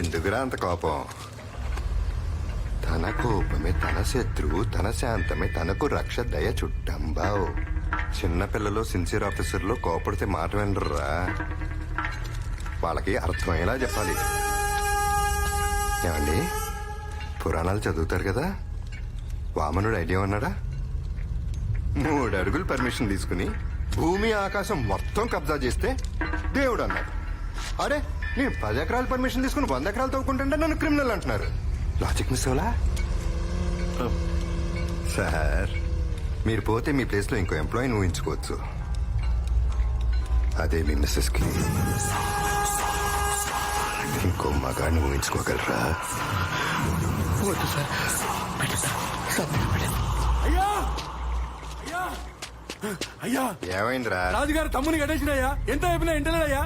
ఎందుకురా అంత కోపం? తన కోపమే తన శత్రువు, తన శాంతమే తనకు రక్ష, దయ చుట్టంబావు. చిన్నపిల్లలు సిన్సియర్ ఆఫీసర్లు కోపడితే మాట వినరురా. వాళ్ళకి అర్థమయ్యేలా చెప్పాలి. ఏమండి, పురాణాలు చదువుతారు కదా, వామనుడు ఐడియా ఉన్నాడా? 3 అడుగులు పర్మిషన్ తీసుకుని భూమి ఆకాశం మొత్తం కబ్జా చేస్తే దేవుడు అన్నాడు. అరే, నేను 10 ఎకరాలు పర్మిషన్ తీసుకుని 100 ఎకరాలు తవ్వుకుంటుంటే నన్ను క్రిమినల్ అంటున్నారు. Logic miss అవలా? సార్, మీరు పోతే మీ ప్లేస్ లో ఇంకో ఎంప్లాయీని ఊహించుకోవచ్చు. అదే మీ మిస్సెస్ కి ఇంకో మగాడిని ఊహించుకోగలరా? అయ్యా అయ్యా అయ్యా, ఏమైందిరా? రాజుగారు తమ్ముని కట్టేసినయ్యా. ఎంత అయిపోయినా ఇంటలేదయ్యా.